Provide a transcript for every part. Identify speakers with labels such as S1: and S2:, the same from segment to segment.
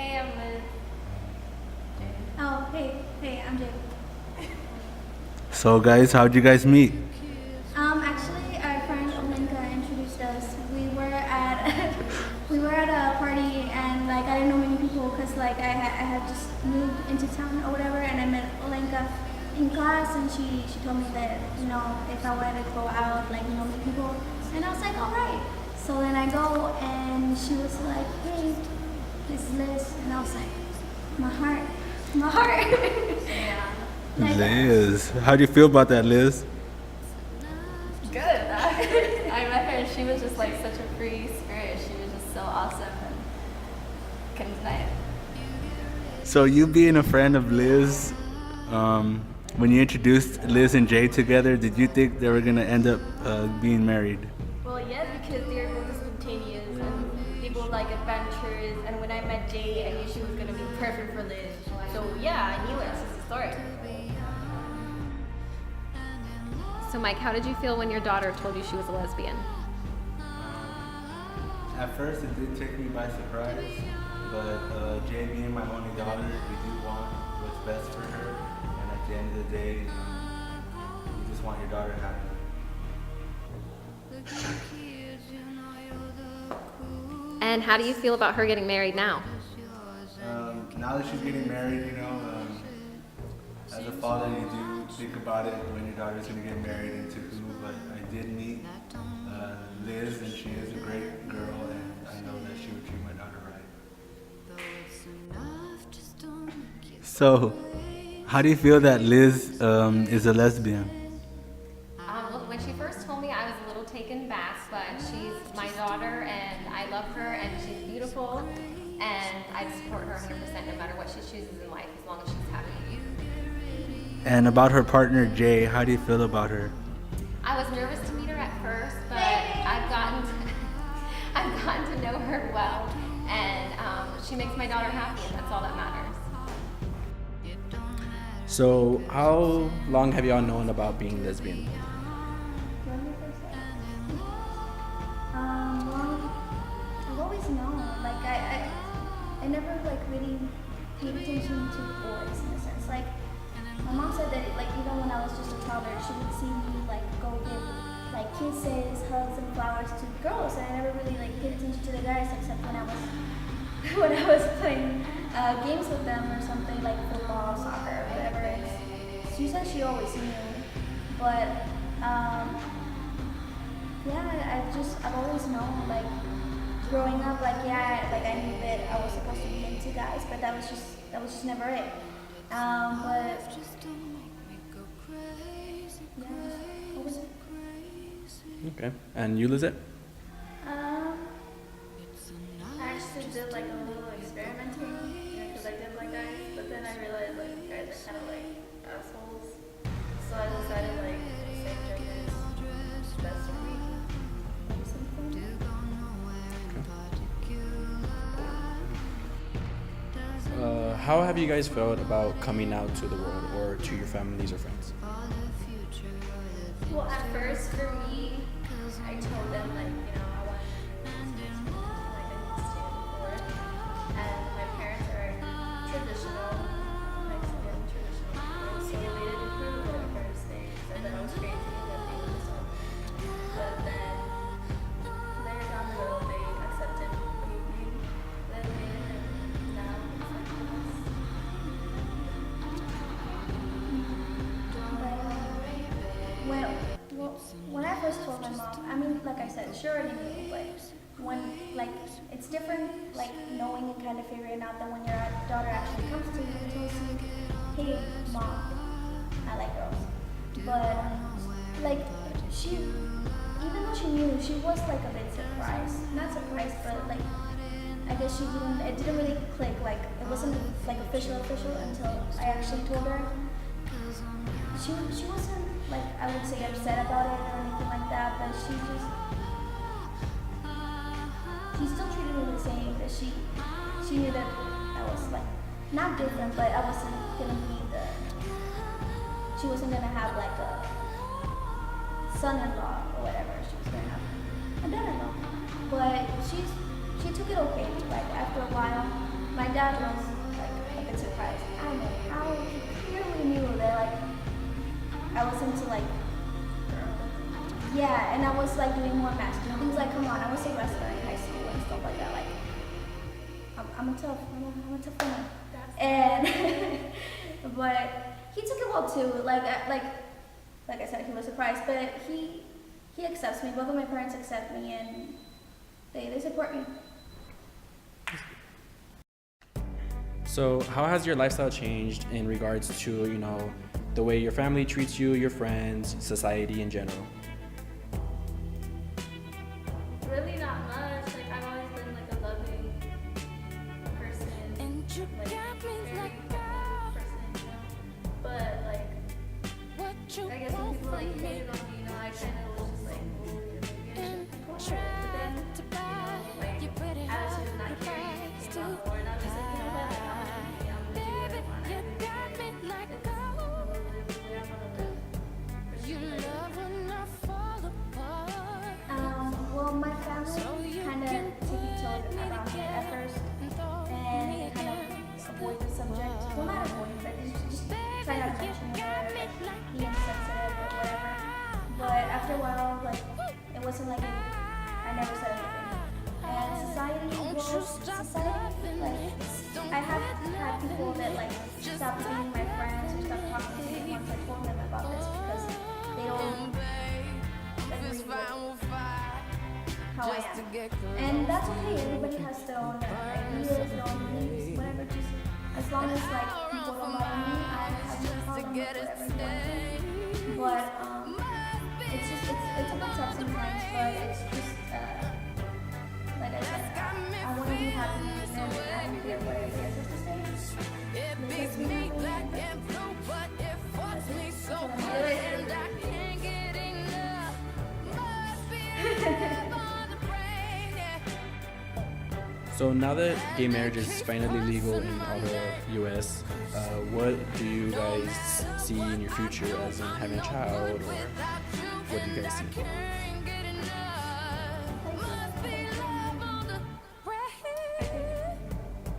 S1: Hey, I'm Liz.
S2: Oh, hey, I'm Jay.
S3: So, guys, how'd you guys meet?
S2: Actually, our friend Olenka introduced us. We were at a party, and like I didn't know many people because like I had just moved into town or whatever, and I met Olenka in class, and she told me that if I wanted to go out, like meet people, and I was like, all right. So then I go, and she was like, hey, this is Liz, and I was like, my heart.
S1: Yeah.
S2: Like,
S3: Liz. How do you feel about that, Liz?
S1: Good. I met her and she was just like such a free spirit. She was just so awesome and couldn't deny it.
S3: So, you being a friend of Liz, when you introduced Liz and Jay together, did you think they were going to end up being married?
S1: Well, yes, because they're both spontaneous and they both like adventures. And when I met Jay, I knew she was going to be perfect for Liz. So yeah, I knew it. It's just a story.
S4: So, Mike, how did you feel when your daughter told you she was a lesbian?
S3: At first, it did take me by surprise, but Jay being my only daughter, we do want what's best for her, and at the end of the day, you just want your daughter happy.
S4: And how do you feel about her getting married now?
S3: Now that she's getting married, as a father, you do think about it when your daughter's going to get married and to who, but I did meet Liz, and she is a great girl, and I know that she would treat my daughter right. So, how do you feel that Liz is a lesbian?
S4: Well, when she first told me, I was a little taken back, but she's my daughter, and I love her, and she's beautiful, and I support her 100% no matter what she chooses in life, as long as she's happy.
S3: And about her partner, Jay, how do you feel about her?
S4: I was nervous to meet her at first, but I've gotten to know her well, and she makes my daughter happy, and that's all that matters.
S5: So, how long have y'all known about being lesbian?
S2: Well, I've always known. Like I never like really paid attention to boys in a sense. Like my mom said that like even when I was just a toddler, she would see me like go give like kisses, hugs, and flowers to girls, and I never really like paid attention to the guys except when I was when I was playing games with them or something like football, soccer, whatever. She said she always knew, but I've always known, like, growing up, like, I knew that I was supposed to be into guys, but that was just never it. But, yeah, what was it?
S5: Okay. And you, Lizette?
S1: I actually did like a little experimenting, because I did like guys, but then I realized like guys are kind of like assholes. So I decided like same gender is best for me.
S5: How have you guys felt about coming out to the world or to your families or friends?
S1: Well, at first for me, I told them like I wanted to be like I didn't stand before, and my parents are traditional Mexican traditional people, so they didn't approve of it at first. They said that I was crazy and that they would disown me. But then later down the road, they accepted me, lesbian, and now it's like this.
S2: Well, when I first told my mom, I mean, like I said, she already knew, but when, like, it's different, like, knowing and kind of figuring out that when your daughter actually comes to you and tells you, hey, mom, I like girls. But, like, even though she knew, she was, like, a bit surprised. Not surprised, but, like, I guess it didn't really click, like, it wasn't, like, official until I actually told her. She wasn't, like, I would say upset about it or anything like that, but she still treated me the same, that she knew that I was, like, not different, but I wasn't gonna be she wasn't gonna have, like, a son-in-law or whatever, she was gonna have a daughter-in-law, but she took it okay, like, after a while, my dad was like a bit surprised. I don't know how he clearly knew that like I was into like yeah, and I was like doing more masculine things. Like, come on, I was a wrestler in high school and stuff like that. Like, I'm a tough woman. And but he took it well too. Like I said, he was surprised, but he accepts me. Both of my parents accept me, and they support me.
S5: So, how has your lifestyle changed in regards to, you know, the way your family treats you, your friends, society in general?
S1: Really not much. Like I've always been like a loving person, like very person, you know. But like I guess when people like hated on me, you know, I kind of was just like, oh, you're maybe I should go for it. But then, you know, like attitude of not caring came out more, and I was just like, you know what, like, I'm gonna do what I want. I really care. It's I'm gonna live the way I wanna live.
S2: Well, my family kind of tiptoed around it at first and kind of avoid the subject. Well, not avoid, but just try not to mention it or like be insensitive or whatever. But after a while, like it wasn't like I never said anything. And society, like I have had people that like stop being my friends or stop talking to me once I told them about this because they don't agree with how I am. And that's okay, everybody has their own ideas, their own beliefs, whatever, just as long as like people don't bother me, I have no problem with whatever you want. But it's just, it's a bit tough sometimes, but it's just, like I said, I want to be happy and I don't care what everybody else has to say. Because we don't really
S5: So now that gay marriage is finally legal in all the U.S., what do you guys see in your future, as in having a child, or what do you guys see?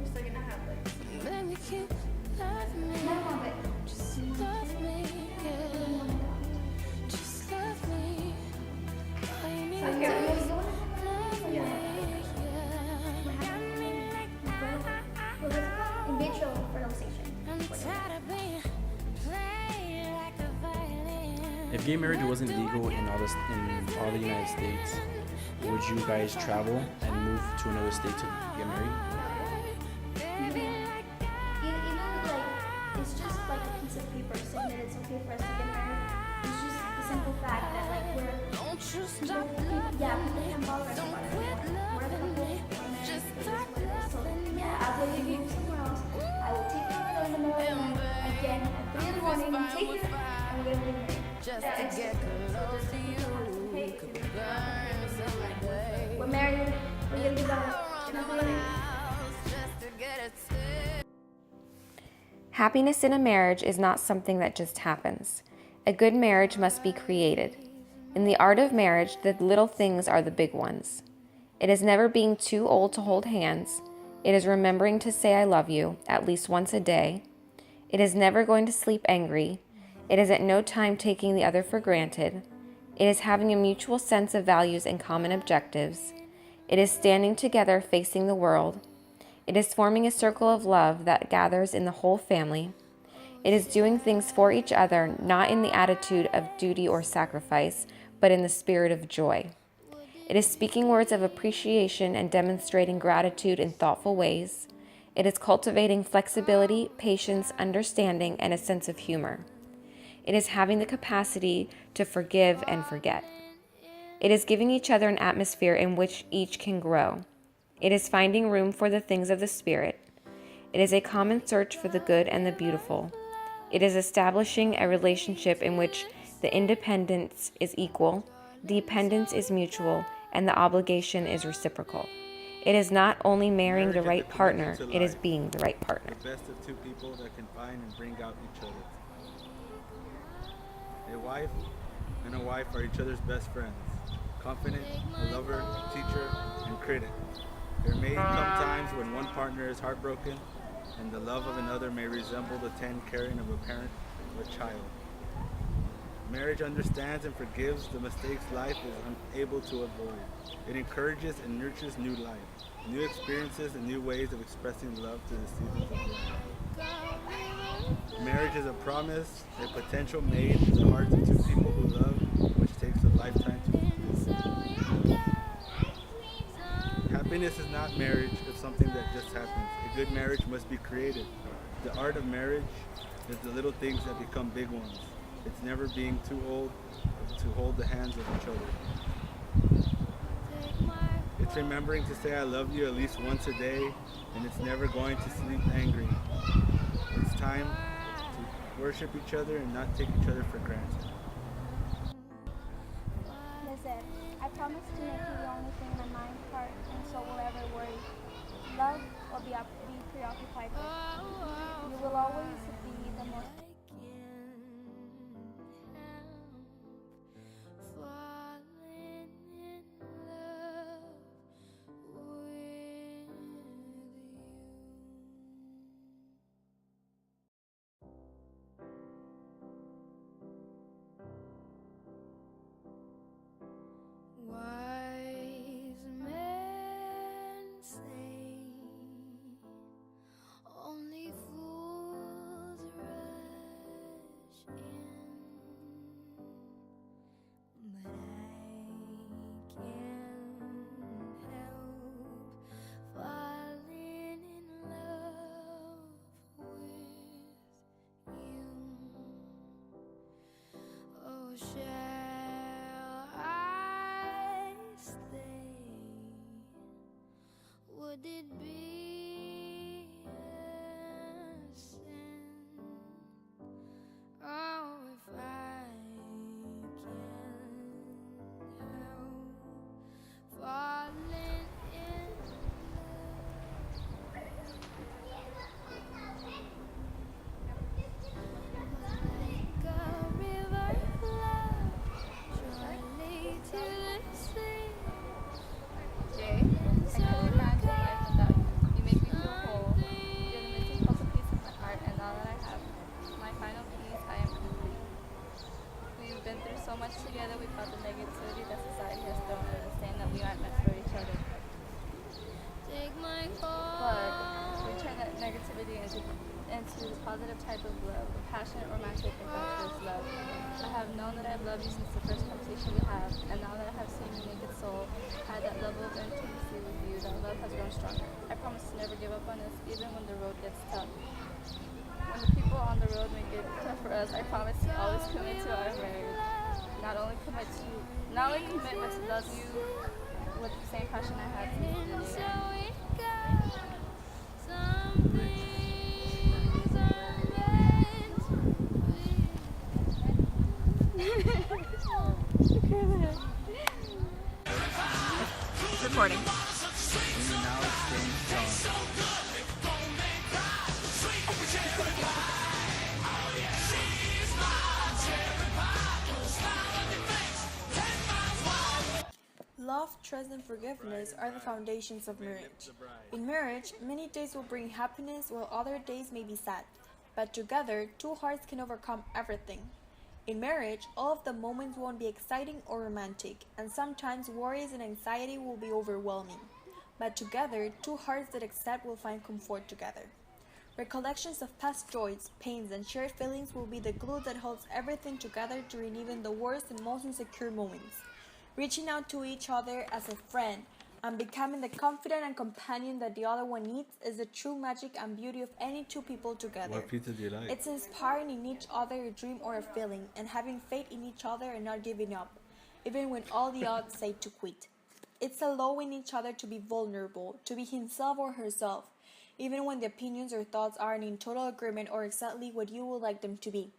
S1: We're still gonna have like
S2: in vitro fertilization.
S5: If gay marriage wasn't legal in all the United States, would you guys travel and move to another state to get married?
S2: It's just like a piece of paper saying that it's okay for us to get married. It's just the simple fact that like people can bother us about it. We're a couple, we're married, it is what it is. So yeah, I will leave you somewhere else. I will take you over in the middle of the night again at 3 in the morning, take you, and we're gonna get married. That's it. We're married, we're gonna get married.
S4: Happiness in a marriage is not something that just happens. A good marriage must be created. In the art of marriage, the little things are the big ones. It is never being too old to hold hands. It is remembering to say I love you at least once a day. It is never going to sleep angry. It is at no time taking the other for granted. It is having a mutual sense of values and common objectives. It is standing together facing the world. It is forming a circle of love that gathers in the whole family. It is doing things for each other, not in the attitude of duty or sacrifice, but in the spirit of joy. It is speaking words of appreciation and demonstrating gratitude in thoughtful ways. It is cultivating flexibility, patience, understanding, and a sense of humor. It is having the capacity to forgive and forget. It is giving each other an atmosphere in which each can grow. It is finding room for the things of the Spirit. It is a common search for the good and the beautiful. It is establishing a relationship in which the independence is equal, dependence is mutual, and the obligation is reciprocal. It is not only marrying the right partner, it is being the right partner.
S3: The best of two people that can find and bring out each other. A wife and a wife are each other's best friends. Confident, a lover, teacher, and critic. There may come times when one partner is heartbroken and the love of another may resemble the tender caring of a parent or a child. Marriage understands and forgives the mistakes life is unable to avoid. It encourages and nurtures new life, new experiences, and new ways of expressing love through the seasons of life. Marriage is a promise, a potential made in the hearts of two people who love, which takes a lifetime to fulfill. Happiness is not marriage, it's something that just happens. A good marriage must be created. The art of marriage is the little things that become big ones. It's never being too old to hold the hands of each other. It's remembering to say I love you at least once a day, and it's never going to sleep angry. It's time to worship each other and not take each other for granted.
S2: Listen, I promise to make you the only thing my mind, heart, and soul will ever worry. Love will be preoccupied with. You will always be the most.
S6: Wise men say only fools rush in, but I can't help falling in love with you. Oh, shall I stay? Would it be a sin? Oh, if I can't help falling in like a river flow surely to the sea.
S1: Jay, I couldn't imagine life without you. You make me feel whole. You're the missing puzzle piece of my heart, and now that I have my final piece, I am complete. We've been through so much together. We felt the negativity that society has thrown at us, saying that we aren't meant for each other.
S6: Take my
S1: But we turn that negativity into the positive type of love, a passionate, romantic, adventurous love. I have known that I've loved you since the first conversation we had, and now that I have seen your naked soul, had that level of intimacy with you, that love has grown stronger. I promise to never give up on us, even when the road gets tough. When the people on the road make it tough for us, I promise to always commit to our marriage. Not only commit, but to love you with the same passion I had since the day I met you.
S6: some things are meant to be.
S4: Recording.
S3: And now it's staying strong.
S7: Love, trust, and forgiveness are the foundations of marriage. In marriage, many days will bring happiness while other days may be sad. But together, two hearts can overcome everything. In marriage, all of the moments won't be exciting or romantic, and sometimes worries and anxiety will be overwhelming. But together, two hearts that accept will find comfort together. Recollections of past joys, pains, and shared feelings will be the glue that holds everything together during even the worst and most insecure moments. Reaching out to each other as a friend and becoming the confidant and companion that the other one needs is the true magic and beauty of any two people together.
S3: What pizza do you like?
S7: It's inspiring in each other a dream or a feeling, and having faith in each other and not giving up, even when all the odds say to quit. It's allowing each other to be vulnerable, to be himself or herself, even when the opinions or thoughts aren't in total agreement or exactly what you would like them to be.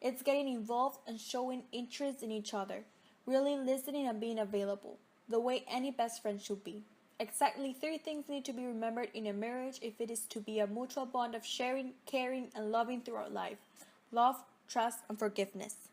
S7: It's getting involved and showing interest in each other, really listening and being available, the way any best friend should be. Exactly 3 things need to be remembered in a marriage if it is to be a mutual bond of sharing, caring, and loving throughout life: love, trust, and forgiveness.